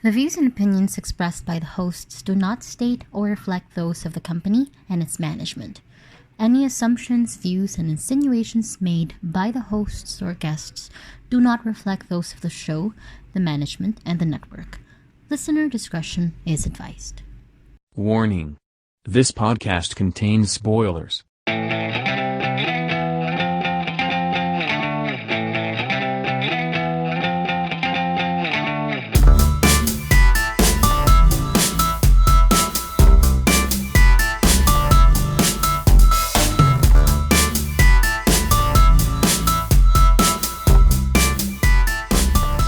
The views and opinions expressed by the hosts do not state or reflect those of the company and its management. Any assumptions, views, and insinuations made by the hosts or guests do not reflect those of the show, the management, and the network. Listener discretion is advised. Warning. This podcast contains spoilers.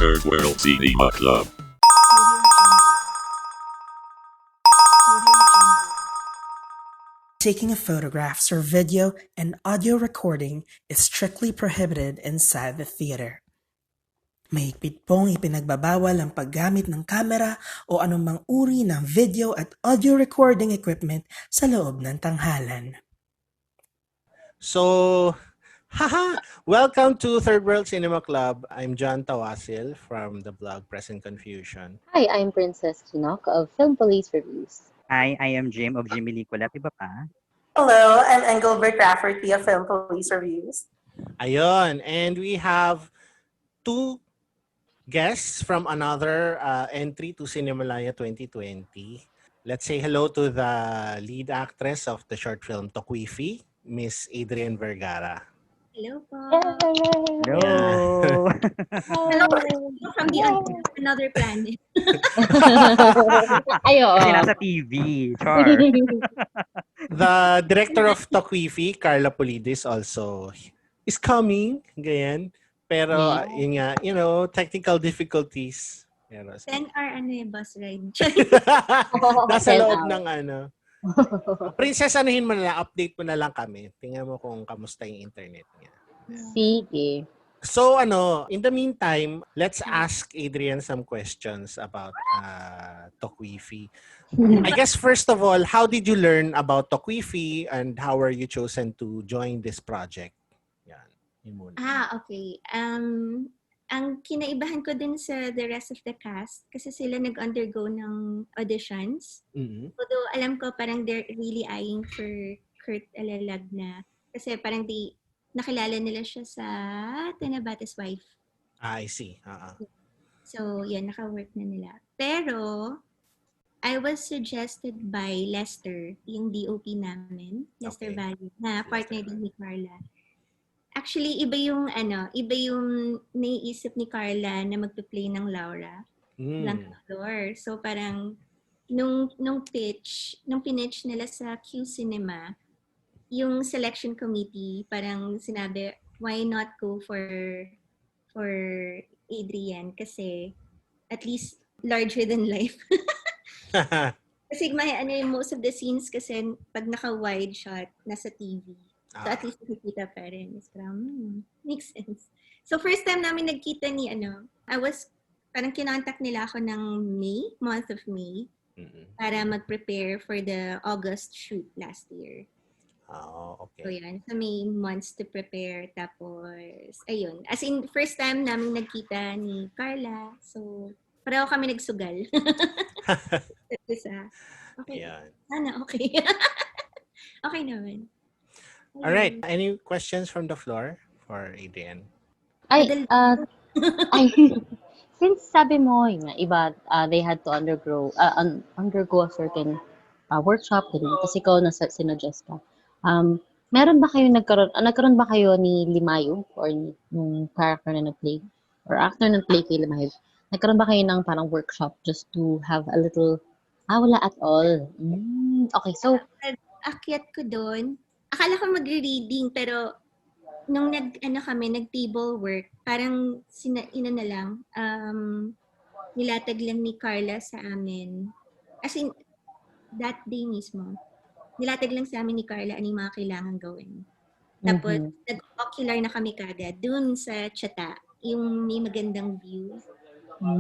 Third World Cinema Club. Taking of photographs or video and audio recording is strictly prohibited inside the theater. Mahigpit pong ipinagbabawal ang paggamit ng kamera o anumang uri ng video at audio recording equipment sa loob ng tanghalan. So, welcome to Third World Cinema Club. I'm John Tawasil from the blog Present Confusion. Hi, I'm Princess Chinok of Film Police Reviews. Hi, I am Jim of Jimmy Licolat. Iba pa? Hello, I'm Engelbert Rafferty of Film Police Reviews. Ayun, and we have two guests from another entry to Cinemalaya 2020. Let's say hello to the lead actress of the short film Tokwifi, Miss Adrienne Vergara. Hello po. Hello! Hello from another planet. Ayo. Kasi nasa TV. Char. The director of Tokwifi, Carla Pulides, also is coming. Ganyan. Pero, yun nga, technical difficulties. Pero, 10-hour bus ride. nasa loob ng Princess, anuhin mo na lang, update mo na lang kami. Tingnan mo kung kamusta yung internet niya. Sige. So, in the meantime, let's ask Adrienne some questions about Tokwifi. I guess, first of all, how did you learn about Tokwifi and how were you chosen to join this project? Yan. Yun muna. Okay. Ang kinaibahan ko din sa the rest of the cast, kasi sila nag-undergo ng auditions. Mm-hmm. Although alam ko parang they're really eyeing for Kurt Alalag na. Kasi parang nakilala nila siya sa Tenabates Wife. I see. So, yan, naka-work na nila. Pero, I was suggested by Lester, yung DOP namin, Lester Valle, na partner din ni Carla. Actually, iba yung naiisip ni Carla na magpe-play ng Laura Blancaflor. So parang nung pinitch nila sa Q Cinema, yung selection committee parang sinabi, why not go for Adrienne kasi at least larger than life. Kasi most of the scenes kasi pag naka-wide shot nasa TV. So at least nakikita pa rin. Makes sense. So first time namin nagkita ni parang kinontak nila ako ng month of May, para mag-prepare for the August shoot last year. Okay. So yan, so may months to prepare. Tapos, ayun. As in, first time namin nagkita ni Carla. So, pareho kami nagsugal. Okay. Ayan. Sana, okay. Okay naman. All right. Any questions from the floor for Adrienne? Since sabi mo, yung iba, they had to undergo a certain workshop, kasi ikaw sinuggest ka. Meron ba kayo nagkaroon ba kayo ni Limayo or yung character na nag-play or actor na nag-play kay Limayo? Nagkaroon ba kayo ng parang workshop just to have a little, wala at all? Okay, so akyat ko doon. Akala ko magre-reading, pero nung nag-table work, parang nilatag lang ni Carla sa amin. As in, that day mismo, nilatag lang sa amin ni Carla ano yung mga kailangan gawin. Tapos, nag-ocular na kami kagad dun sa Chata, yung may magandang view. Sa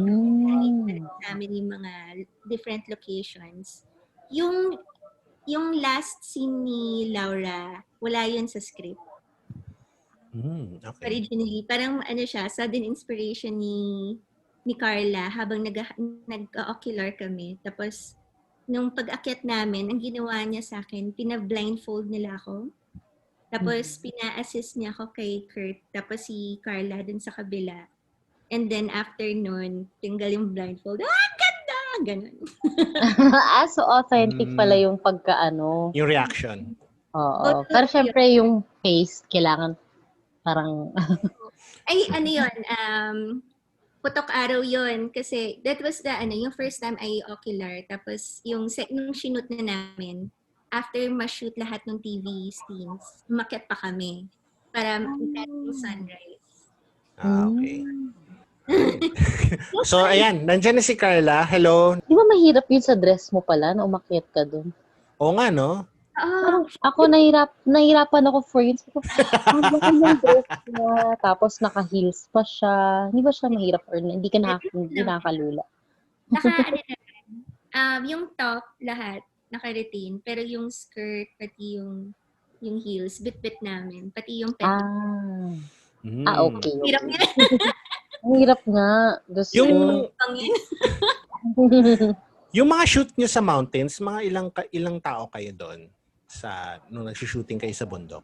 amin yung mga different locations. Yung last scene ni Laura, wala yun sa script. Okay. Originally, parang sudden inspiration ni ni Carla habang nag-ocular kami. Tapos, nung pag-akyat namin, ang ginawa niya sa akin, pina-blindfold nila ako. Tapos, pina-assist niya ako kay Kurt. Tapos, si Carla dun sa kabila. And then, after nun, tinggal yung blindfold. Ganda! Ganun. So authentic pala yung pagkaano. Yung reaction. Oo. Pero syempre yung face, kailangan parang... Ay, ano yun? Putok araw yun. Kasi that was yung first time ay ocular. Tapos yung nung shoot na namin, after ma-shoot lahat ng TV scenes, umakyat pa kami para makita yung sunrise. Okay. So, ayan. Nandiyan na si Carla. Hello. Di ba mahirap yun sa dress mo pala na umakyat ka dun? Oo nga, no? Ako nahirapan ako for yun. Yung dress niya, tapos naka-heels pa siya. Hindi ba siya mahirap or hindi ka nakakalula? Yung top, lahat, naka-retain. Pero yung skirt, pati yung heels, bit-bit namin. Pati yung petticoat. Okay. Hirap nga. Hirap nga. Yung mga shoot nyo sa mountains, mga ilang tao kayo doon nung nag-shooting kayo sa bundok?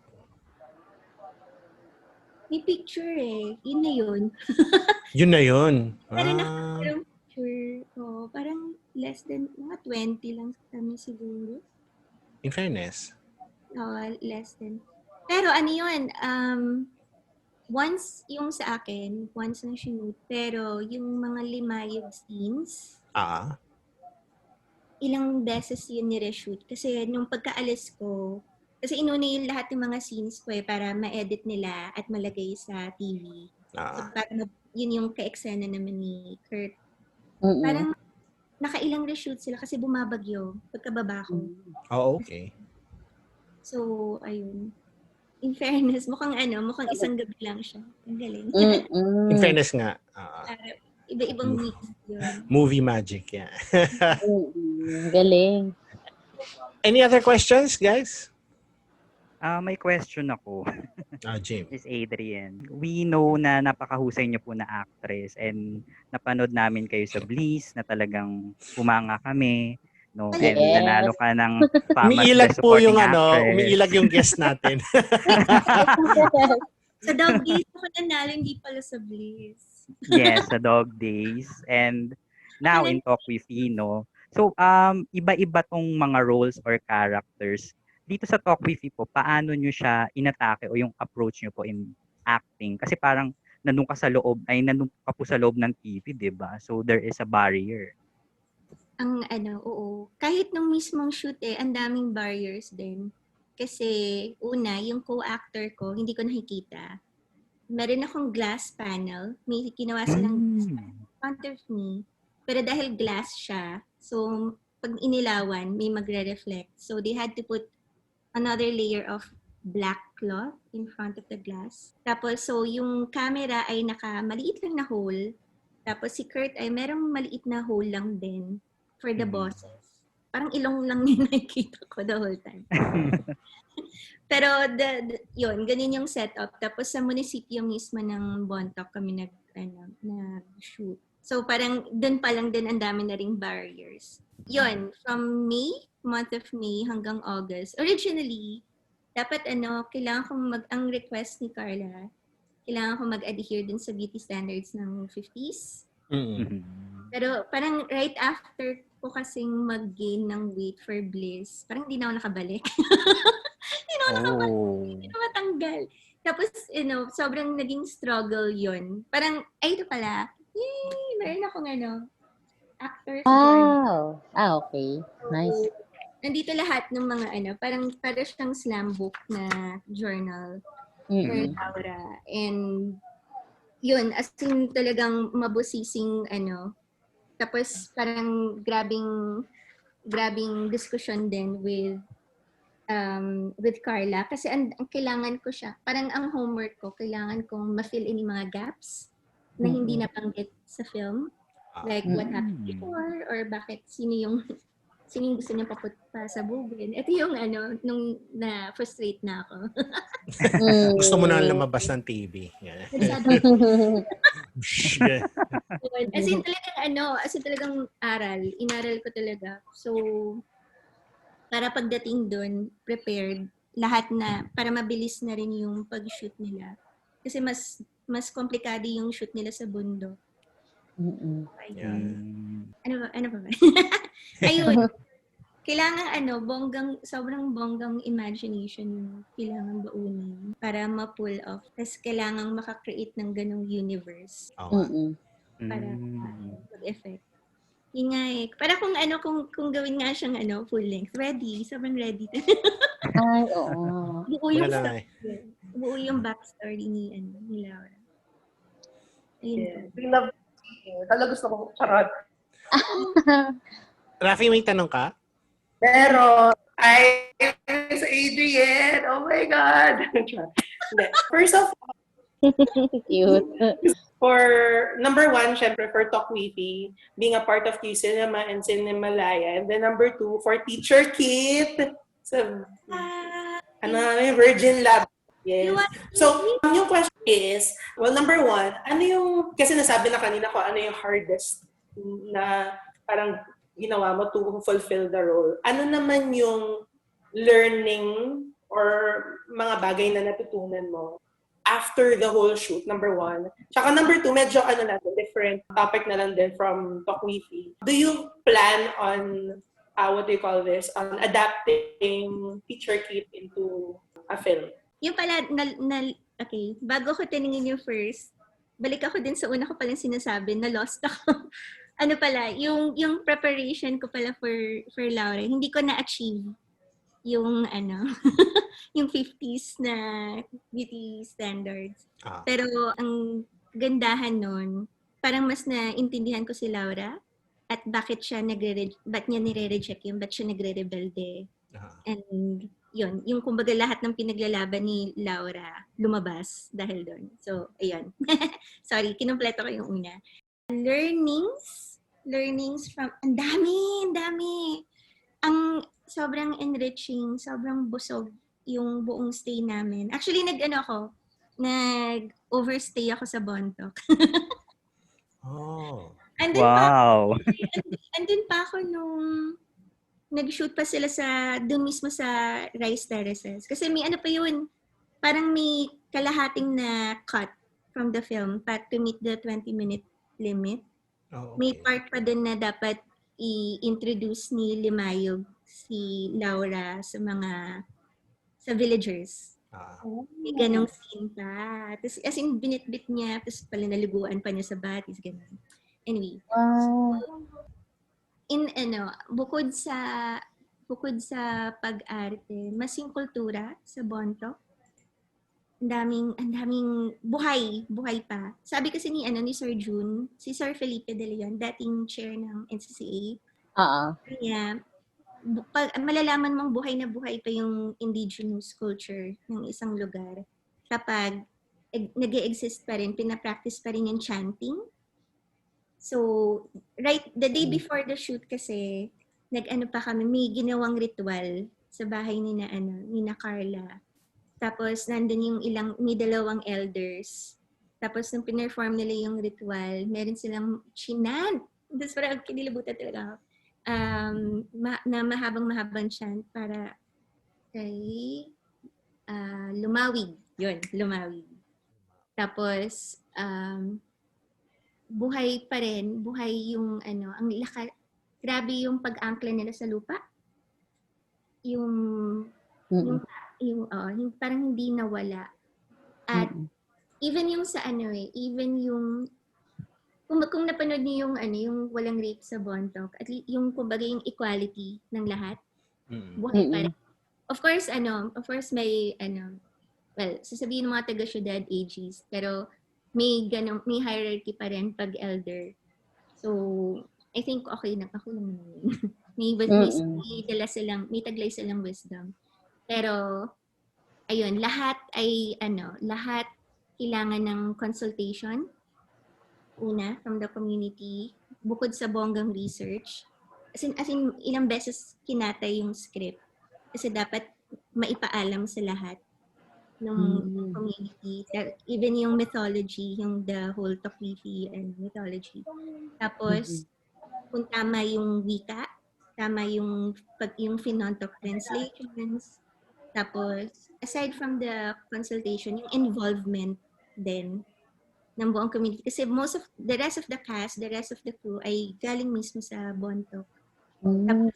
May picture eh. Yun na yun. Yun na yun. Parang picture. Parang less than, mga 20 lang kami siguro. In fairness? Less than. Pero ano yun, once yung sa akin, once na shoot, pero yung mga limayog scenes, ilang beses yun ni-reshoot. Kasi nung pagkaalis ko, kasi inuna yung lahat ng mga scenes ko para ma-edit nila at malagay sa TV. So parang yun yung ka-eksena naman ni Kurt. Parang nakailang reshoot sila kasi bumabagyo pagkababa ko. Okay. So, ayun. In fairness, mukhang isang gabi lang siya. Ang galing. In fairness nga. Iba-ibang mix yun. Movie magic, yeah. Galing. Any other questions, guys? May question ako. Jim. Miss Adrian. We know na napakahusay niyo po na actress and napanood namin kayo sa Bliss na talagang pumanga kami. No, and nanalo ka ng umiilag po yung umiilag yung guest natin. Sa Dog Days ako nanalo, hindi pala sa Bliss. Yes, sa Dog Days. And now in Talk with Ino. So, iba-iba tong mga roles or characters. Dito sa Talk with po, paano nyo siya inatake o yung approach nyo po in acting? Kasi parang nandun ka po sa loob ng TV, di ba? So, there is a barrier. Oo. Kahit nung mismong shoot ang daming barriers din. Kasi, una, yung co-actor ko, hindi ko nakikita. Meron akong glass panel. May ginawa silang glass panel in front of me. Pero dahil glass siya, so, pag inilawan, may magre-reflect. So, they had to put another layer of black cloth in front of the glass. Tapos, so, yung camera ay maliit lang na hole. Tapos, si Kurt ay merong maliit na hole lang din for the bosses. Parang ilong lang niya nakikita ko the whole time. Pero, yun, ganun yung setup. Tapos, sa munisipyo mismo ng Bontoc kami nag-shoot. So, parang dun pa lang din ang dami na ring barriers. Yun, from month of May hanggang August. Originally, dapat kailangan kong ang request ni Carla, kailangan kong mag-adhere dun sa beauty standards ng 50s. Pero parang right after ko kasing mag-gain ng weight for Bliss, parang hindi na ako nakabalik. Hindi na matanggal. Tapos, sobrang naging struggle yun. Parang, ito pala, yay! Meron akong actors. Wow! Okay. Nice. So, nandito lahat ng mga parang siyang slam book na journal for Laura. And, yun, as in talagang mabusising tapos parang grabing discussion din with Carla kasi ang kailangan ko siya, parang ang homework ko, kailangan kong ma-fill in yung mga gaps na hindi nabanggit sa film. Like what happened before or bakit sino yung gusto niya pasabugin. Ito yung nung na-frustrate na ako. Gusto mo na lumabas ng TV. Yeah. As in talagang aral. Inaral ko talaga. So, para pagdating doon, prepared lahat na para mabilis na rin yung pag-shoot nila. Kasi mas komplikado yung shoot nila sa bundok. Ano ba? Ayun. Kailangan sobrang bonggang imagination yung kailangan baunin para ma-pull off. Tapos kailangan maka-create ng ganong universe. Para mag-effect. Yun nga eh. Para kung gawin nga siyang full length, ready. Sobrang ready. Ay, oo. Buo yung backstory ni Laura. Ayun. We love it. Talaga gusto ko. Charot. Rafi, may tanong ka? Pero, sa Adrian. Oh my God. First of all, cute. For number one, syempre, for Talk Wifi, being a part of Q Cinema and Cinemalaya. And then number two, for Teacher Kit. So, Virgin Lab. Yes. So, yung question is, well, number one, kasi nasabi na kanina ko, ano yung hardest na parang ginawa mo to fulfill the role. Ano naman yung learning or mga bagay na natutunan mo after the whole shoot, number one. Tsaka number two, medyo different topic na lang din from Talk Wifi. Do you plan on, on adapting Teacher Kit into a film? Yung pala, okay, bago ko tiningin yung first, balik ako din sa una ko palang sinasabi, na lost ako. Yung preparation ko pala for Laura, hindi ko na-achieve yung yung 50s na beauty standards. Pero ang gandahan nun, parang mas naintindihan ko si Laura at bakit niya nire-reject yun, ba't siya nagre-rebelde. And yun, yung kumbaga lahat ng pinaglalaban ni Laura lumabas dahil doon. So, ayun. Sorry, kinumpleto ko yung una. Learnings from, ang dami. Ang sobrang enriching, sobrang busog yung buong stay namin. Actually, nag-overstay ako sa Bontoc. Wow! Andun pa ako nung nag-shoot pa sila doon mismo sa Rice Terraces. Kasi may pa yun, parang may kalahating na cut from the film to meet the 20-minute limit. May part pa din na dapat i-introduce ni Limayog si Laura sa villagers. May ganong scene pa. Tapos, as in, binitbit niya, tapos pala naliguan pa niya sa batis, gano'n. Anyway. Bukod sa pag-arte, mas yung kultura sa Bontoc. Ang daming buhay pa. Sabi kasi ni Sir June, si Sir Felipe De Leon, dating chair ng NCCA. Kaya malalaman mong buhay na buhay pa yung indigenous culture ng isang lugar kapag nag-e-exist pa rin, pinapractice pa rin yung chanting. So, the day before the shoot kasi, pa kami, may ginawang ritual sa bahay ni na Carla. Tapos, nandun may dalawang elders. Tapos, nung pinerform nila yung ritual, meron silang chinant. Tapos, parang kinilibutan talaga ako. Na mahabang chant para kay Lumawig. Yun, Lumawig. Tapos, buhay pa rin. Buhay yung, ang lakas. Grabe yung pag-angkla nila sa lupa. Yung parang hindi nawala. At even yung sa even yung kung napanood niyo yung walang rape sa Bontoc, at yung kumbaga yung equality ng lahat. Buhay pa rin. Of course may sasabihin ng mga taga-syudad ageist, pero may hierarchy pa rin pag elder. So, I think okay lang yun. may taglay silang wisdom. Pero, ayun, lahat kailangan ng consultation. Una, from the community, bukod sa bonggang research. As in, ilang beses kinatay yung script. Kasi dapat maipaalam sa lahat. ng community. Even yung mythology, yung the whole Tokwifi and mythology. Tapos, kung tama yung wika, tama yung Finontok translations. Tapos, aside from the consultation, yung involvement din ng buong community. Kasi most of the rest of the cast, the rest of the crew ay galing mismo sa Bontok. Tapos,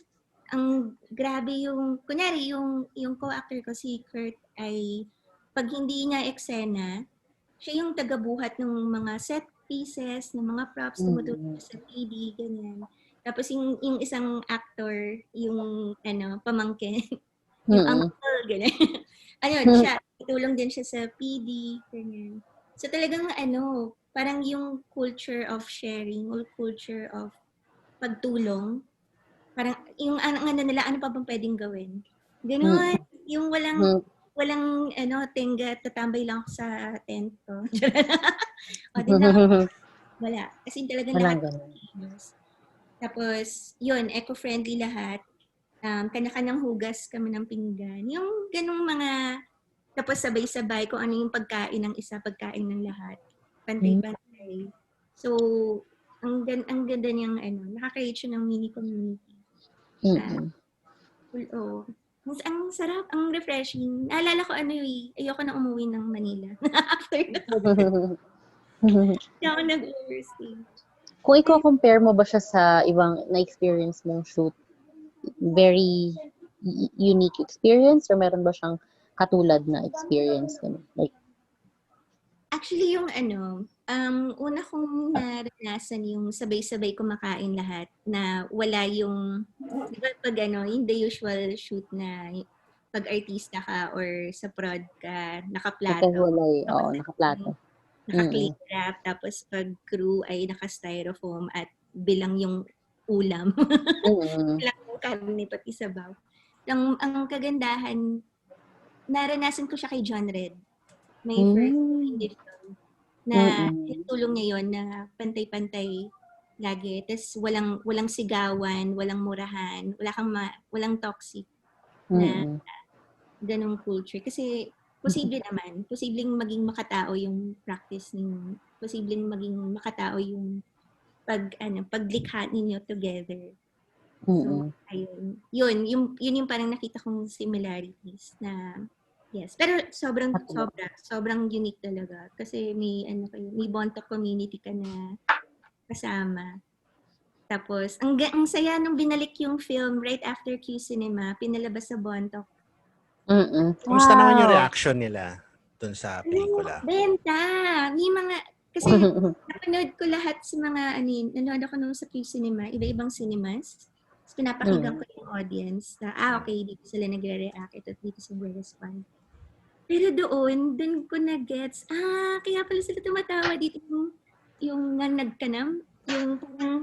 ang grabe yung, kunyari, yung co-actor ko, si Kurt, ay pag hindi niya eksena, siya yung tagabuhat ng mga set pieces, ng mga props, tumutulong sa PD, ganyan. Tapos yung isang actor, yung pamangkin, yung uncle, ganyan. Siya, tutulong din siya sa PD, ganyan. So talagang parang yung culture of sharing, or culture of pagtulong, parang yung nila, ano pa bang pwedeng gawin? Ganun, yung walang tenga, tatambay lang ako sa tent ko. O, din lang, wala. Kasi talagang lahat. Tapos, yun, eco-friendly lahat. Kanya-kanyang hugas kami ng pinggan. Yung ganung mga, tapos sabay-sabay kung ano yung pagkain ng isa, pagkain ng lahat. Pantay-pantay. So, ang ganda niyang, nakaka-create siya ng mini community. Ang sarap, ang refreshing. Naalala ko ayoko na umuwi ng Manila. After that. Hindi ako nag-overstay. Kung i-compare mo ba siya sa ibang na-experience mong shoot, very unique experience or meron ba siyang katulad na experience? Like, actually, yung una kong naranasan yung sabay-sabay kumakain lahat na wala yung, di ba pag yung the usual shoot na pag artista ka or sa prod ka, nakaplato. Nakaplato. Naka-cling wrap, tapos pag crew ay naka-styrofoam at bilang yung ulam. Bilang yung karne pati sabaw. Ang kagandahan, naranasan ko siya kay John Red. May first indie film na tulong niya yun na pantay-pantay lagi. Tapos walang sigawan, walang murahan, walang toxic na ganong culture. Kasi posibleng maging makatao yung practice ninyo. Posibleng maging makatao yung paglikha ninyo together. So, ayun. Yun yung parang nakita kong similarities na yes. Pero sobrang unique talaga. Kasi may Bontok community ka na kasama. Tapos, ang saya nung binalik yung film right after Q Cinema, pinalabas sa Bontok. Kumusta naman yung reaction nila dun sa pelikula? Benta! May mga, kasi napanood ko lahat sa mga, nanood ako nung sa Q Cinema, iba-ibang cinemas. Tapos pinapakinggan ko yung audience na, okay, dito sila nagre-react, ito dito sila respond. Pero doon ko na-gets, kaya pala sila tumatawa dito yung nagkanam, yung parang,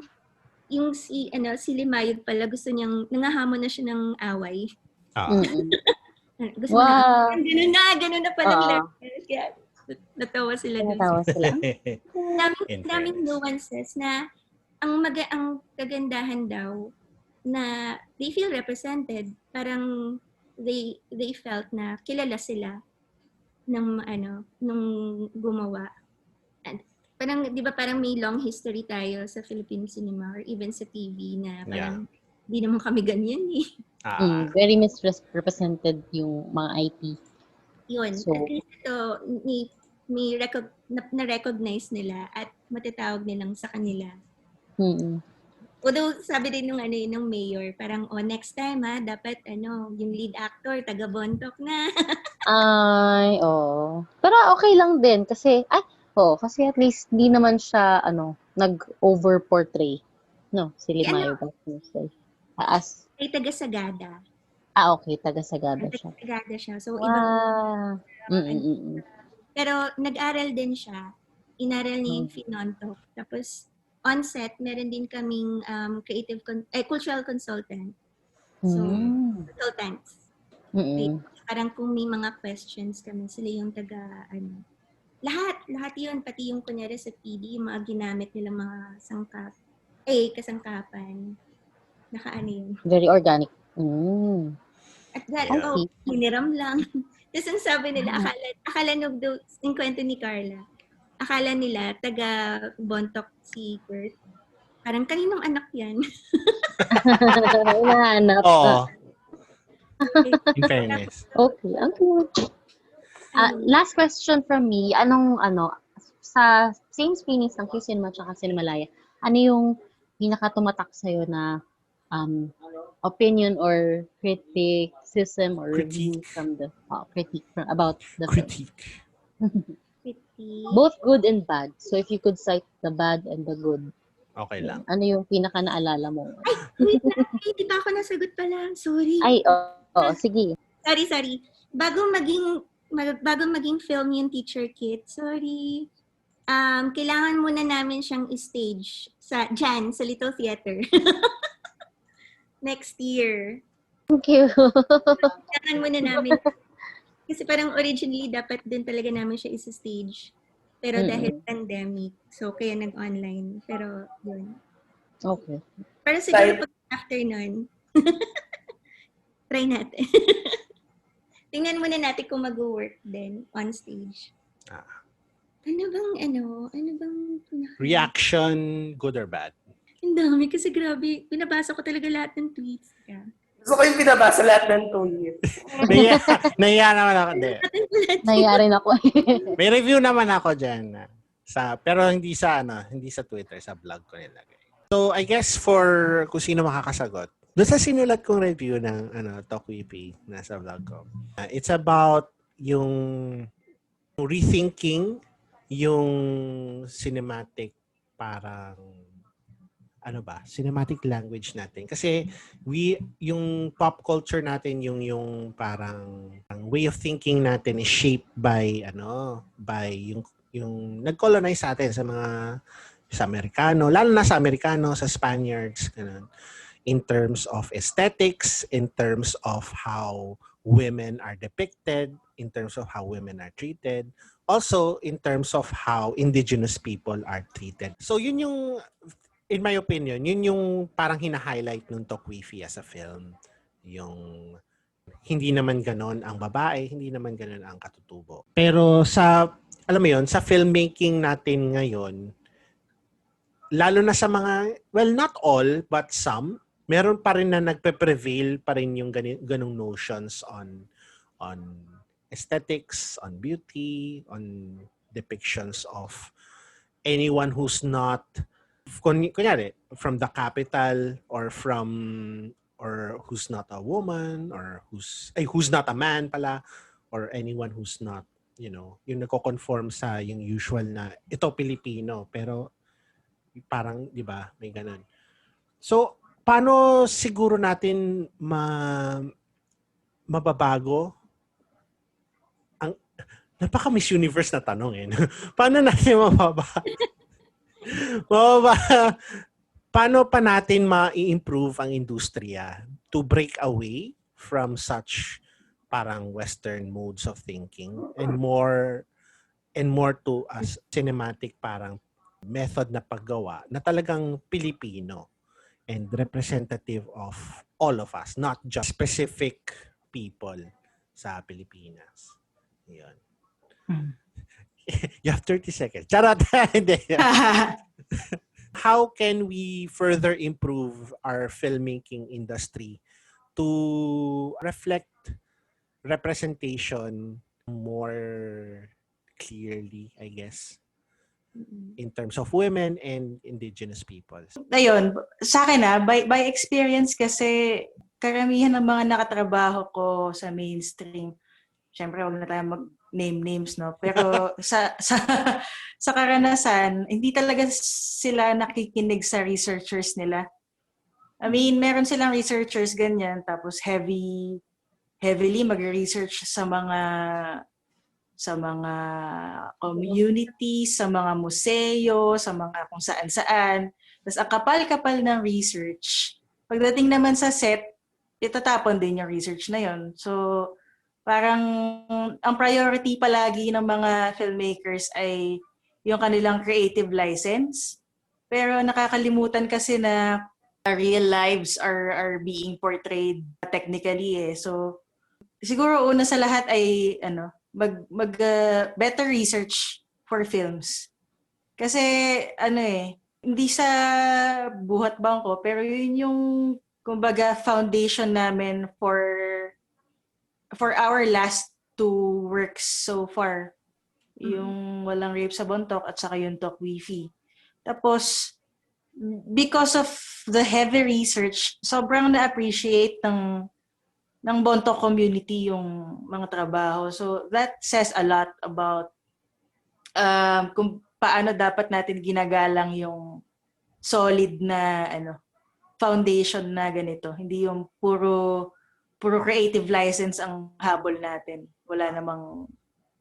yung si Limayog pala, gusto niyang, nangahamon na siya ng away. Gusto na, ganun na palang level. Kaya natawa sila dun. Daming nuances na ang kagandahan daw na they feel represented. Parang they felt na kilala sila nung gumawa. And parang, di ba parang may long history tayo sa Philippine cinema or even sa TV na parang di naman kami ganyan eh. Very misrepresented yung mga IP. Yun. So, at least ito, na-recognize nila at matatawag nilang sa kanila. Although, sabi din nung mayor, parang, next time dapat, yung lead actor, taga-Bontok na. Pero okay lang din kasi, kasi at least di naman siya, nag-over-portray. No, si Limayo. Ay, taga-Sagada. Okay, taga-Sagada siya. Taga-Sagada siya. So, ibang... Pero nag-aral din siya. Inaral niya yung Finontok. Tapos, on set, meron din kaming cultural consultant. So, consultants. Parang kung may mga questions kami, sila yung lahat yun, pati yung kunyari sa PD, yung mga ginamit nila mga kasangkapan. Yun. Very organic. At dahil, Yeah. oh, hiniram lang. Tapos ang sabi nila, akala nung yung kwento ni Carla, akala nila, taga Bontoc si Kurt. Parang kaninong anak yan? Hinahanap. Oo. In fairness. Okay, okay. Last question from me. Sa same screenings ng Q-Cinema at Cinemalaya, ano yung pinaka-tumatak sa'yo na opinion or criticism or review from the about the film? Critique. Both good and bad. So if you could cite the bad and the good, Okay lang. ano yung pinaka-naalala mo? Wait lang, di ba ako nasagot pala? Sorry. Ay, sige. Sorry. Bago maging film yung Teacher Kit, sorry. Kailangan muna namin siyang stage sa Little Theater. Next year. Thank you. Kailangan muna namin. Kasi parang originally dapat din talaga namin siya isa-stage. Pero dahil pandemic, so kaya nag-online. Pero yun. Okay. Pero siguro pag after nun, try natin. Tingnan muna natin kung mag-work din on stage. Ano bang Reaction, good or bad? Ang dami kasi grabe. Binabasa ko talaga lahat ng tweets. Yeah. Gusto ko yung binabasa lahat ng tweets. Nahiya naman ako. Nahiya rin ako. May review naman ako dyan. Pero hindi sa Twitter, sa blog ko nilagay. So, I guess for kung sino makakasagot, doon sa sinulat kong review ng Tokwifi nasa vlog ko. It's about yung rethinking yung cinematic cinematic language natin. Kasi yung pop culture natin, yung parang way of thinking natin is shaped by yung nag-colonize sa atin sa Amerikano, lalo na sa Amerikano, sa Spaniards, ganun. In terms of aesthetics, in terms of how women are depicted, in terms of how women are treated, also in terms of how indigenous people are treated. So yun yung, in my opinion, yun yung parang hina-highlight ng Tokwifi as a film. Yung hindi naman ganon ang babae, hindi naman ganon ang katutubo. Pero alam mo yun, sa filmmaking natin ngayon, lalo na sa mga, well, not all, but some, meron pa rin na nagpe-prevail pa rin yung ganong notions on aesthetics, on beauty, on depictions of anyone who's not, kunyari, from the capital or who's not a woman or who's not a man pala, or anyone who's not, yung nagko-conform sa yung usual na ito Pilipino, pero parang, di ba, may ganun. So, paano siguro natin mababago ang napaka-Miss Universe na tanong eh. Paano natin paano pa natin ma-improve ang industriya to break away from such parang Western modes of thinking and more to as cinematic parang method na paggawa na talagang Pilipino and representative of all of us, not just specific people sa Pilipinas. Yun. You have 30 seconds. Charot! How can we further improve our filmmaking industry to reflect representation more clearly, I guess, in terms of women and indigenous peoples? Ayun, sa akin by experience kasi karamihan ng mga nakatrabaho ko sa mainstream, syempre huwag na tayo mag-name names, no? Pero sa karanasan, hindi talaga sila nakikinig sa researchers nila. I mean, meron silang researchers ganyan, tapos heavily mag-research sa mga community, sa mga museo, sa mga kung saan-saan. Tapos ang kapal-kapal ng research. Pagdating naman sa set, itatapon din yung research na yon. So, parang ang priority palagi ng mga filmmakers ay yung kanilang creative license. Pero nakakalimutan kasi na real lives are being portrayed technically eh. So, siguro una sa lahat ay better research for films. Kasi hindi sa buhat bangko, pero yun yung kumbaga foundation namin for our last two works so far. Yung Walang Rape sa Bontok at saka yung Talk Wifi. Tapos, because of the heavy research, sobrang na-appreciate ng Bontok community yung mga trabaho. So, that says a lot about kung paano dapat natin ginagalang yung solid na foundation na ganito. Hindi yung puro creative license ang habol natin. Wala namang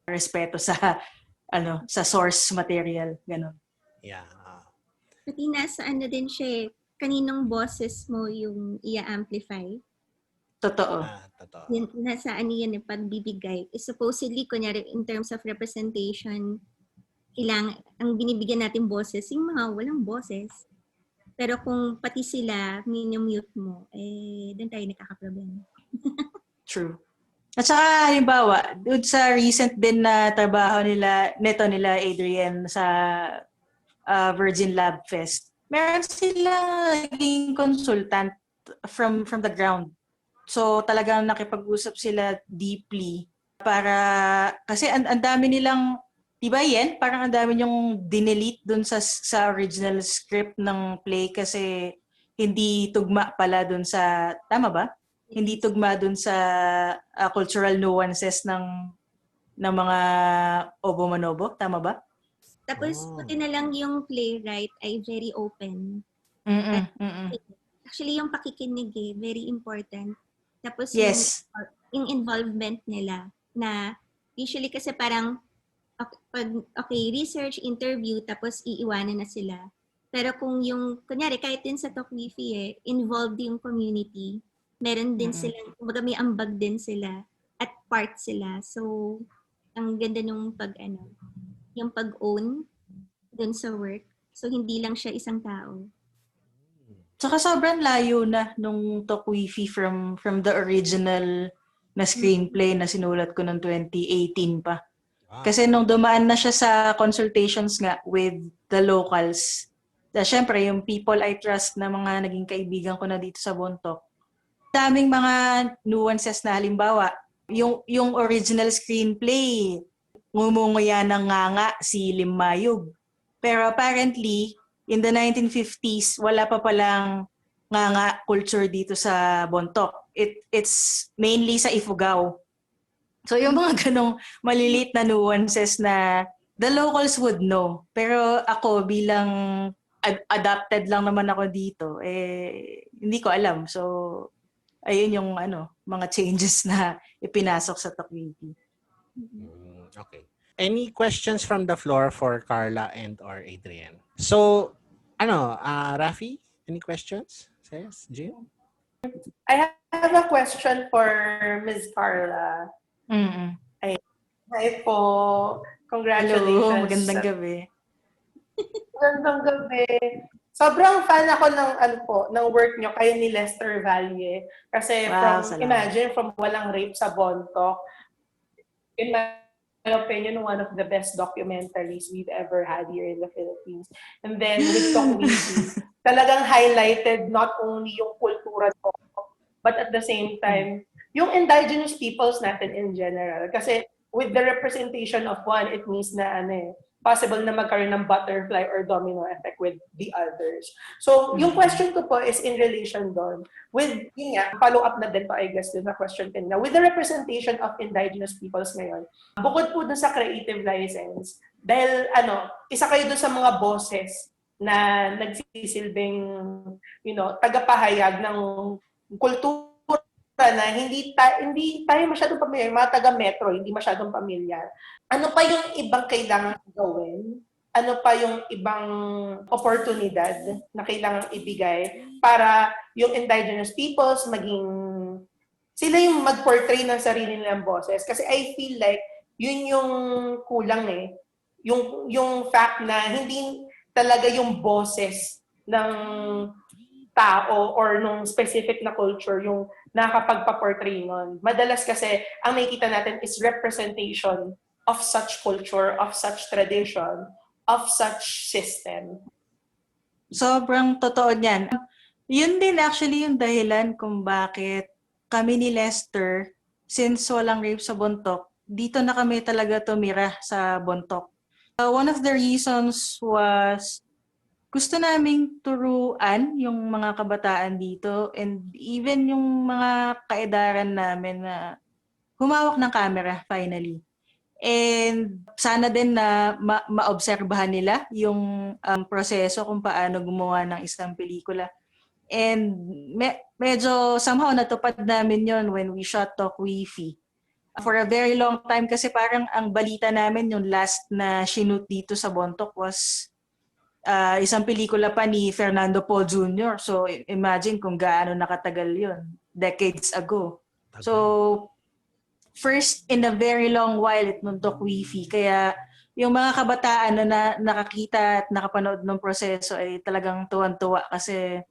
respeto sa sa source material, ganun. Yeah. Pati nasa din siya, kaninong boses mo yung i-amplify. Totoo. Totoo. Nasa yan, pagbibigay. Supposedly, kunyari, in terms of representation, ang binibigyan natin boses, yung mga walang boses. Pero kung pati sila, minumute mo, doon tayo nakakaproblema. True. At saka, halimbawa, doon sa recent din na trabaho nila Adrian sa Virgin Lab Fest, meron silang naging consultant from the ground. So, talagang nakipag-usap sila deeply kasi ang dami nilang, diba yan? Parang ang dami yung dinelete dun sa original script ng play kasi hindi tugma pala dun sa, tama ba? Hindi tugma dun sa cultural nuances ng mga Obo-Manobo, tama ba? Tapos, pati na lang yung playwright ay very open. Actually, yung pakikinig very important. Tapos, yes. yung involvement nila na usually kasi parang research, interview, tapos iiwanan na sila. Pero kung kunyari, kahit din sa Talk Wifi, involved yung community, meron din silang, kumbaga may ambag din sila at part sila. So, ang ganda nung yung pag-own dun sa work. So, hindi lang siya isang tao. Tsaka sobrang layo na nung Talk Wifi from the original na screenplay na sinulat ko noong 2018 pa. Kasi nung dumaan na siya sa consultations nga with the locals, syempre yung people I trust na mga naging kaibigan ko na dito sa Bontok, daming mga nuances na halimbawa, yung original screenplay, ngumunguya ng nganga si Lim Mayug. Pero apparently, in the 1950s, wala pa palang nganga culture dito sa Bontok. It's mainly sa Ifugao. So yung mga ganong maliliit na nuances na the locals would know. Pero ako bilang adapted lang naman ako dito, hindi ko alam. So ayun yung mga changes na ipinasok sa Talk Wifi. Okay. Any questions from the floor for Carla and or Adrian? So, Rafi, any questions? Yes, Jim? I have a question for Ms. Carla. Hi po. Congratulations. Hello, magandang gabi. Magandang gabi. Sobrang fan ako ng work nyo, kayo ni Lester Valle. Kasi imagine, from Walang Rape sa Bontok, in my opinion, one of the best documentaries we've ever had here in the Philippines. And then with Talk Wifi, talagang highlighted not only yung kultura ko, but at the same time, yung indigenous peoples natin in general. Kasi with the representation of one, it means na possible na magkaroon ng butterfly or domino effect with the others. So, yung question ko po is in relation doon with, follow up na din po, I guess, din na question kanina. With the representation of indigenous peoples ngayon, bukod po doon sa creative license, dahil, isa kayo doon sa mga boses na nagsisilbing, tagapahayag ng kultura na hindi tayo masyadong pamilyar, mga taga-metro, hindi masyadong pamilyar. Ano pa yung ibang kailangan gawin? Ano pa yung ibang oportunidad na kailangan ibigay para yung indigenous peoples sila yung mag-portray ng sarili nilang boses? Kasi I feel like yun yung kulang Yung fact na hindi talaga yung boses ng tao or nung specific na culture yung nakakapagpa-portray nun. Madalas kasi, ang nakikita natin is representation of such culture, of such tradition, of such system. Sobrang totoo niyan. Yun din actually yung dahilan kung bakit kami ni Lester, since walang rape sa Bontoc, dito na kami talaga tumira sa Bontoc. One of the reasons was gusto naming turuan yung mga kabataan dito and even yung mga kaedaran namin na humawak ng camera finally. And sana din na maobserbahan nila yung proseso kung paano gumawa ng isang pelikula. And medyo somehow natupad namin yon when we shot Talk Wi-Fi. For a very long time kasi parang ang balita namin yung last na shoot dito sa Bontoc was isang pelikula pa ni Fernando Paul Jr. So imagine kung gaano nakatagal yun. Decades ago. So first in a very long while itong Talk Wi-Fi. Kaya yung mga kabataan na nakakita at nakapanood ng proseso ay talagang tuwan-tuwa kasi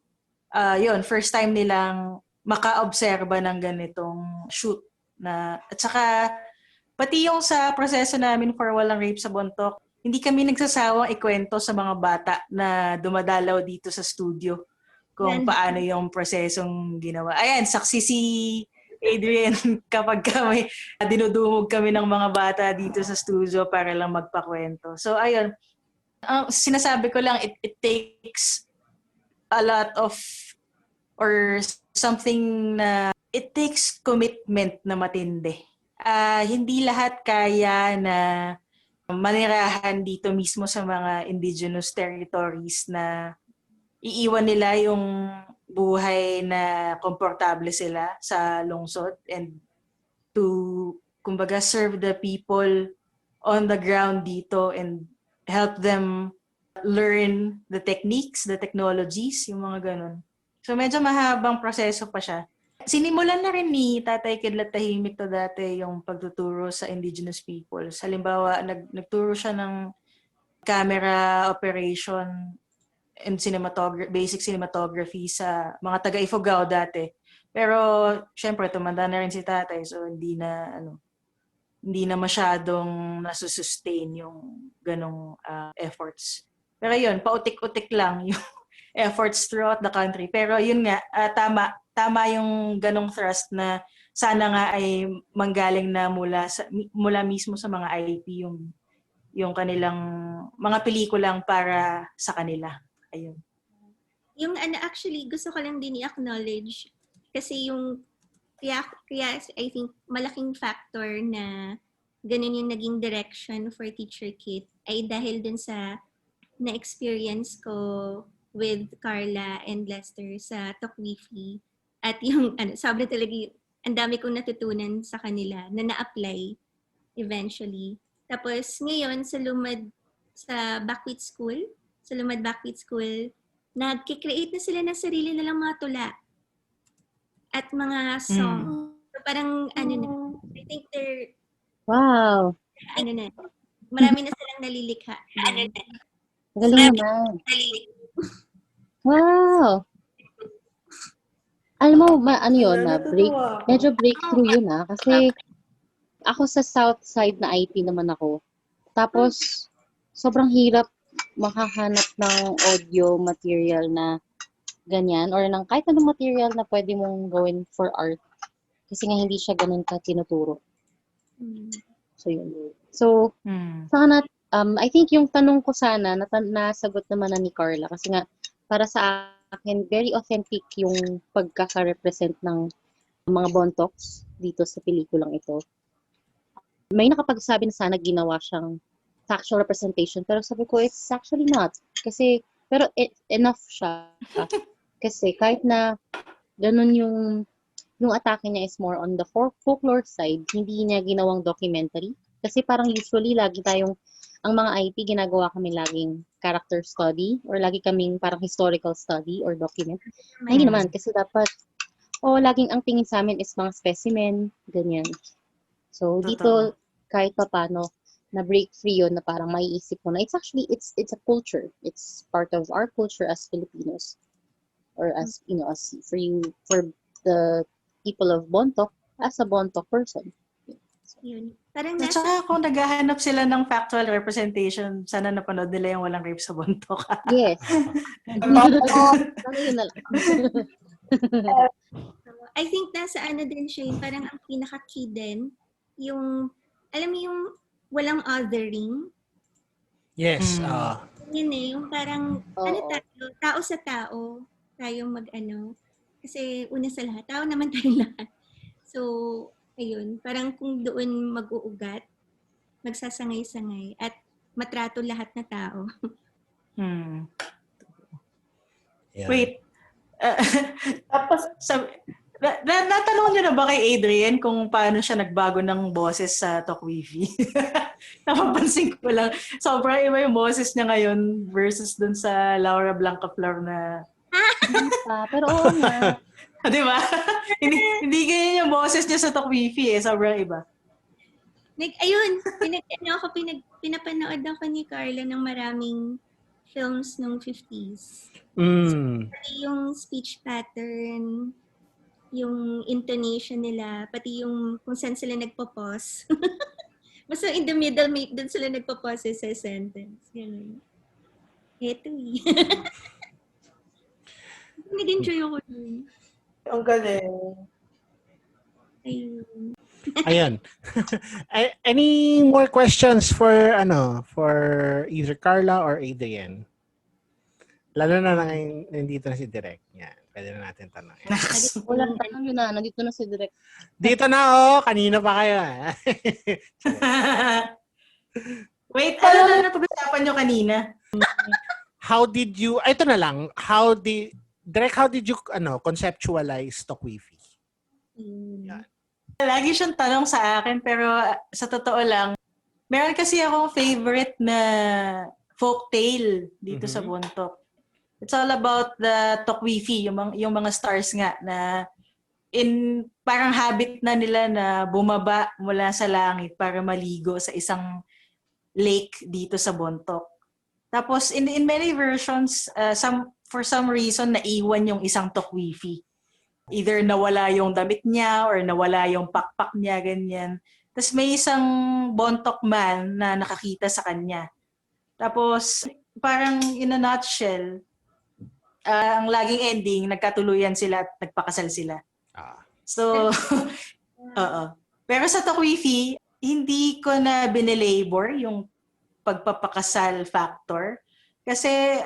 yun, first time nilang maka-obserba ng ganitong shoot. At saka pati yung sa proseso namin for Walang Rape sa Bontoc, hindi kami nagsasawang ikwento sa mga bata na dumadalaw dito sa studio kung paano yung prosesong ginawa. Ayan, saksi si Adrian kapag kami dinudumog kami ng mga bata dito sa studio para lang magpakwento. So ayun, sinasabi ko lang it takes a lot of or something na it takes commitment na matindi. Hindi lahat kaya na manirahan dito mismo sa mga indigenous territories na iiwan nila yung buhay na komportable sila sa lungsod and to, kumbaga, serve the people on the ground dito and help them learn the techniques, the technologies, yung mga ganun. So medyo mahabang proseso pa siya. Sinimulan na rin ni Tatay Kidlat Tahimik to dati yung pagtuturo sa indigenous peoples. Halimbawa, nagturo siya ng camera operation and basic cinematography sa mga taga-Ifugao dati. Pero syempre tumanda na rin si Tatay so hindi na masyadong nasusustain yung ganong efforts. Pero yun, pautik-utik lang yung efforts throughout the country. Pero yun nga, tama yung ganong thrust na sana nga ay manggaling na mula mismo sa mga IP yung kanilang mga pelikulang para sa kanila. Ayun. Yung actually gusto ko lang din i-acknowledge kasi yung kaya I think malaking factor na ganun yung naging direction for Teacher Kit ay dahil dun sa na-experience ko with Carla and Lester sa Talk Wi-Fi. At yung, sabi talaga, ang dami kong natutunan sa kanila na na-apply eventually. Tapos ngayon, sa Backwit School, nag-create na sila ng sarili nilang mga tula at mga song. So parang, I think they're, marami na silang nalilikha. Galing naman. Wow! Alam mo, medyo breakthrough yun kasi ako sa south side na IT naman ako. Tapos, sobrang hirap makahanap ng audio material na ganyan or ng kahit anong material na pwede mong gawin for art. Kasi nga hindi siya ganun ka tinuturo. So, yun. So, sana, I think yung tanong ko sana, nasagot naman na ni Carla. Kasi nga, para sa akin, very authentic yung pagkaka-represent ng mga Bontocs dito sa pelikulang ito. May nakapagsabi na sana ginawa siyang factual representation, pero sabi ko, it's actually not. Pero enough siya. Kasi kahit na ganun yung atake niya is more on the folklore side, hindi niya ginawang documentary. Kasi parang usually, ang mga IT, ginagawa kami laging character study or lagi kaming parang historical study or document. Hindi naman, kasi dapat, laging ang tingin sa amin is mga specimen, ganyan. So, dito, kahit pa paano, na-break free yun na parang maiisip mo na it's a culture. It's part of our culture as Filipinos. or as for the people of Bontoc as a Bontoc person. Yun. Parang At saka kung naghahanap sila ng factual representation, sana napanood nila yung Walang Rape sa Bontoc. Yes. Sana yun na lang. I think nasa din siya, parang ang pinaka-key din, yung, alam mo yung walang othering. Yes. Yun yung parang, tao sa tao, tayong kasi una sa lahat, tao naman tayo lahat. So, ayun, parang kung doon mag-uugat, magsasangay-sangay, at matrato lahat na tao. Yeah. Wait. Tapos, natanong niyo na ba kay Adrian kung paano siya nagbago ng boses sa Tokwifi? Napapansin ko lang, sobrang iba yung boses niya ngayon versus dun sa Laura Blanca Flor na... Pero oo nga. Di ba? hindi ganyan yung boses niya sa Tokwifi sobrang iba. Ayun, pinapanood ako ni Carla ng maraming films nung 50s. Pati yung speech pattern, yung intonation nila, pati yung kung saan sila nagpo-pause. Basta in the middle, doon sila nagpo-pause sa sentence. Ganun. Eto nag-enjoy ako dun. Ang galing. Ayun. Any more questions for either Carla or Adrian? Lalo na nandito na si Direk. Yan. Pwede na natin tanongin. Walang tanong yun na. Nandito na si Direk. Dito na kanina pa kayo. Wait, ano na pag-usapan nyo kanina? Ito na lang. Direk, how did you conceptualize Tokwifi? Yan. Lagi siyang tanong sa akin, pero sa totoo lang, meron kasi akong favorite na folktale dito sa Bontoc. It's all about the Tokwifi, yung mga stars nga na parang habit na nila na bumaba mula sa langit para maligo sa isang lake dito sa Bontoc. Tapos in many versions, for some reason naiwan yung isang Tokwifi. Either nawala yung damit niya or nawala yung pakpak niya, ganyan. Tapos may isang Bontoc man na nakakita sa kanya. Tapos parang in a nutshell, ang laging ending, nagkatuluyan sila at nagpakasal sila. So, pero sa Tokwifi, hindi ko na binelabor yung pagpapakasal factor. Kasi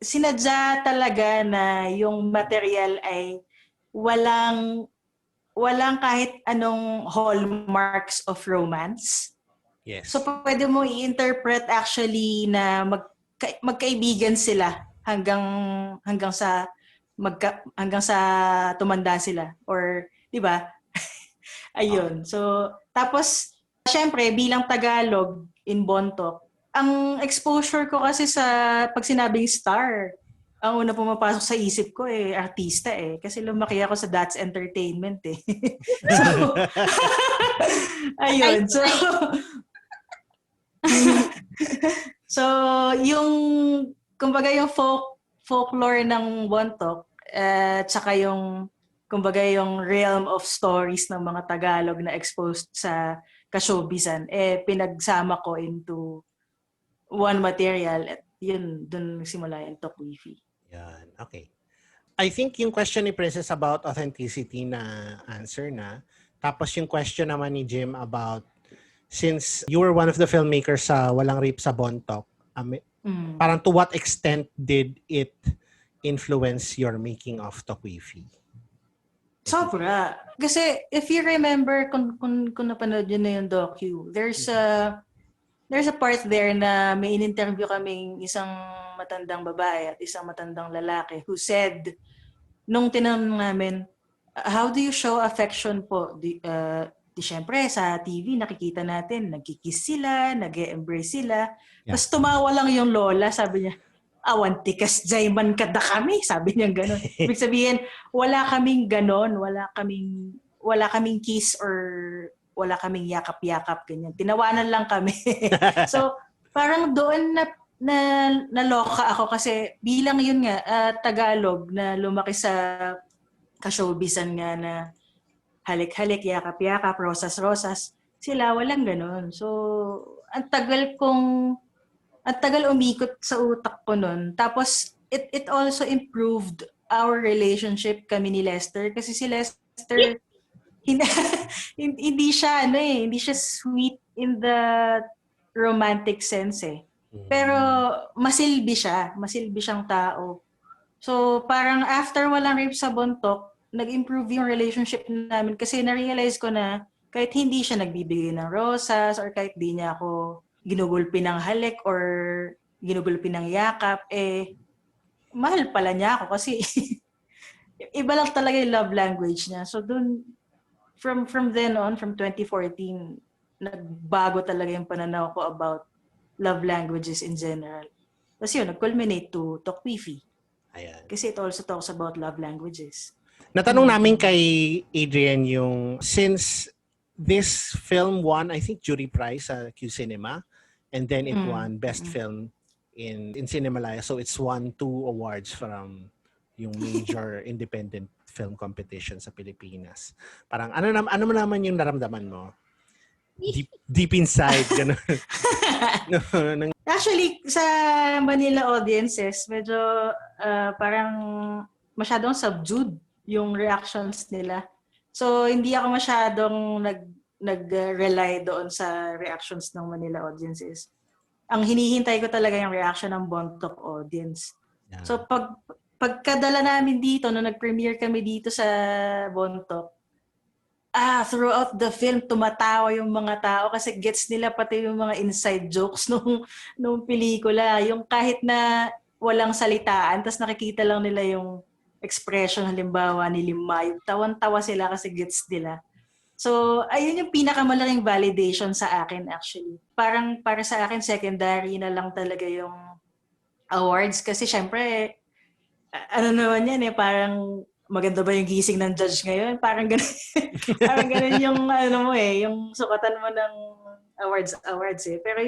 sinadya talaga na yung material ay walang kahit anong hallmarks of romance. Yes. So pwede mo i-interpret actually na magkaibigan sila hanggang sa tumanda sila, or 'di ba? Ayun. So tapos syempre bilang Tagalog in Bontoc, ang exposure ko kasi sa pag sinabing star, ang una pumapasok sa isip ko artista kasi lumaki ako sa That's Entertainment So ayun. So yung kumbaga yung folklore ng Bontoc at saka yung kumbaga yung realm of stories ng mga Tagalog na exposed sa ka-showbizan pinagsama ko into one material at yun dun nagsimula yung Tokwifi. Yan. Okay. I think yung question ni Princess about authenticity na answer na. Tapos yung question naman ni Jim about since you were one of the filmmakers sa Walang Rape sa Bontoc, parang to what extent did it influence your making of Tokwifi? Sobra. Kasi if you remember kung napanood yun na yung docu, there's a part there na may in-interview kaming isang matandang babae at isang matandang lalaki who said, nung tinanong namin, how do you show affection po? Siyempre, sa TV, nakikita natin, nagkikiss sila, nag-embrace sila. Yeah. Tapos tumawa lang yung lola, sabi niya, awantikas jayman kada kami, sabi niya gano'n. Ibig sabihin, wala kaming gano'n, wala kaming kiss or wala kaming yakap-yakap, ganyan. Tinawanan lang kami. So, parang doon naloka ako kasi bilang yun nga, Tagalog na lumaki sa ka-showbizan nga na halik-halik, yakap-yakap, rosas-rosas. Sila walang ganun. So, ang tagal umikot sa utak ko nun. Tapos, it also improved our relationship kami ni Lester. Kasi si Lester, hindi siya sweet in the romantic sense eh. Pero masilbi siyang tao. So, parang after walang rape sa Bontok, nag-improve yung relationship namin kasi na-realize ko na kahit hindi siya nagbibigay ng rosas or kahit di niya ako ginugulpi ng halik or ginugulpi ng yakap, mahal pala niya ako kasi iba lang talaga yung love language niya. So dun, from then on, from 2014, nagbago talaga yung pananaw ko about love languages in general. Tapos yun, nag-culminate to Tokwifi. Ayan. Kasi it also talks about love languages. Natanong namin kay Adrian yung, since this film won, I think, jury prize sa Q Cinema, and then it won Best Film in Cinemalaya. So it's won 2 awards from yung major independent film competition sa Pilipinas. Parang, ano naman yung naramdaman mo? Deep inside, gano'n. Actually, sa Manila audiences, medyo parang masyadong subdued yung reactions nila. So, hindi ako masyadong nag-rely doon sa reactions ng Manila audiences. Ang hinihintay ko talaga yung reaction ng Bontok audience. Yeah. So, pagkadala namin dito, nung nag-premiere kami dito sa Bontok, throughout the film, tumatawa yung mga tao kasi gets nila pati yung mga inside jokes nung pelikula. Yung kahit na walang salitaan, tas nakikita lang nila yung expression, halimbawa ni Lima, yung tawan-tawa sila kasi gets nila. So, ayun yung pinakamalaking validation sa akin actually. Parang para sa akin, secondary na lang talaga yung awards kasi syempre, ano naman yan parang maganda ba yung gising ng judge ngayon? Parang ganun, parang ganun yung yung sukatan mo ng awards eh. Pero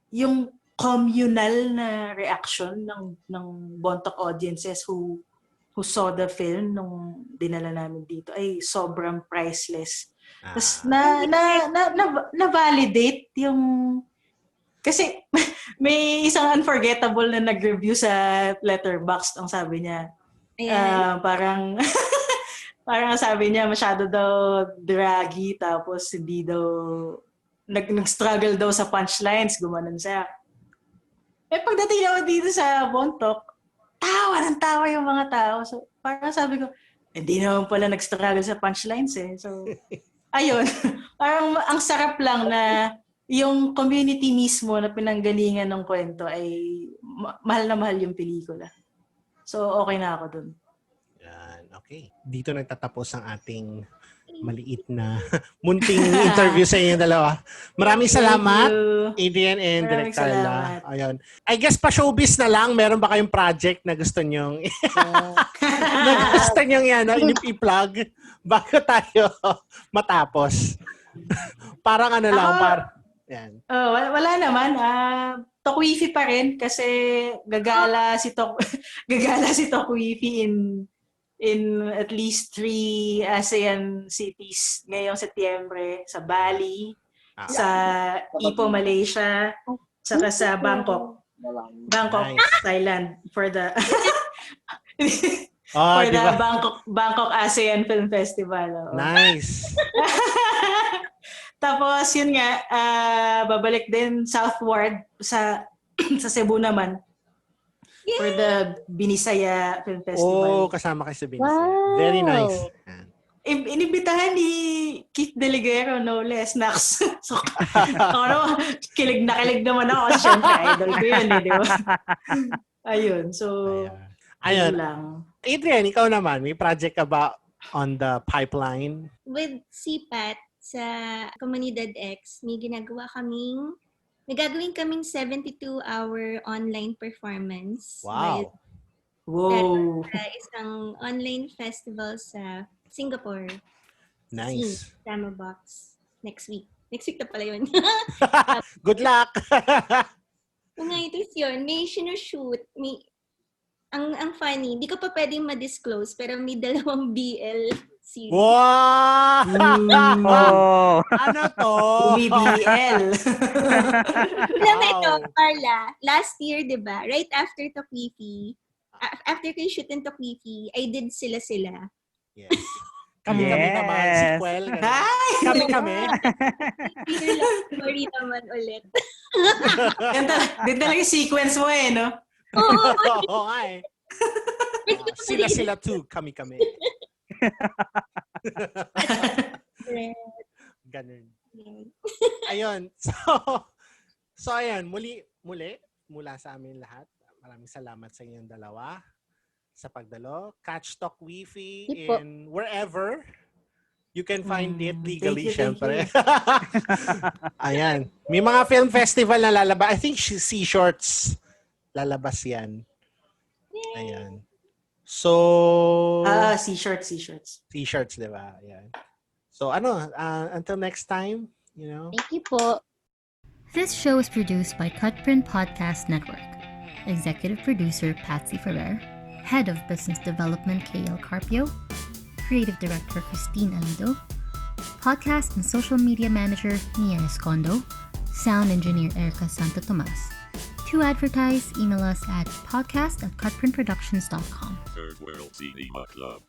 yung communal na reaction ng Bontok audiences who saw the film nung dinala namin dito ay sobrang priceless. Tapos na-validate yung kasi may isang unforgettable na nag-review sa Letterboxd, ang sabi niya. Parang sabi niya masyado daw draggy tapos hindi daw nag-struggle daw sa punchlines, gumanon siya. Pagdating naman dito sa Bontok, tawa yung mga tao. So, parang sabi ko, hindi naman pala nag-struggle sa punchlines eh. So, ayun. Parang ang sarap lang na yung community mismo na pinanggalingan ng kwento ay mahal na mahal yung pelikula. So, okay na ako dun. Yan, okay. Dito nagtatapos ang ating maliit na munting interview sa inyo dalawa. Maraming salamat, Adrian and Direk Carla. Ayun. I guess pa showbiz na lang, meron ba kayong project na gusto nyong i-plug bago tayo matapos? Parang yan. Wala naman. Tokwifi pa rin kasi gagala si Tokwifi in at least 3 ASEAN cities ngayong Setyembre, sa Bali, sa Ipoh, Malaysia, saka sa Bangkok, nice. Thailand for the Bangkok ASEAN Film Festival. Nice. Tapos yun nga, babalik din southward sa Cebu naman. Yay! For the Binisaya Film Festival. Kasama kayo sa Binisaya. Wow. Very nice. Inibitahan ni Keith Deligero, no less, Nax. So, kilig naman ako. Siyempre, idol ko yun di ba? Ayun, so, ayun lang. Adrian, ikaw naman, may project ka ba on the pipeline? With CPAT sa Comunidad X, may gagawin kaming 72-hour online performance. Wow! Wow! Isang online festival sa Singapore. Nice. Tama Box. Next week. Next week na pala yun. Good luck! Tapos yun, may sinushoot, ang funny, hindi ko pa pwedeng ma-disclose, pero may 2 BL series. Wow! Oh. Ano to? BBL. Alam mo ito, Carla, last year, di ba, right after Tokwifi, after ko shoot ng Tokwifi, I did Sila-Sila. Yes. Kami naman, sequel. Hi! Kami. Peter love story naman ulit. Din talaga yung sequence mo no? Oo nga eh. Sila too, kami. Ganun. Ayun. So ayun, muli, mula sa amin lahat. Maraming salamat sa inyong dalawa sa pagdalo. Catch Talk Wi-Fi in wherever you can find it legally, syempre. Ayan. May mga film festival na lalabas. I think Sea Shorts lalabas yan. Ayan. So... Sea Shorts. Sea Shorts, di ba? Ayan. So, until next time, Thank you po. This show is produced by Cutprint Podcast Network. Executive producer Patsy Ferrer. Head of Business Development KL Carpio. Creative Director Christine Alido. Podcast and Social Media Manager Nia Escondo. Sound Engineer Erica Santo Tomas. To advertise, email us at podcast@cutprintproductions.com. Third World Cinema Club.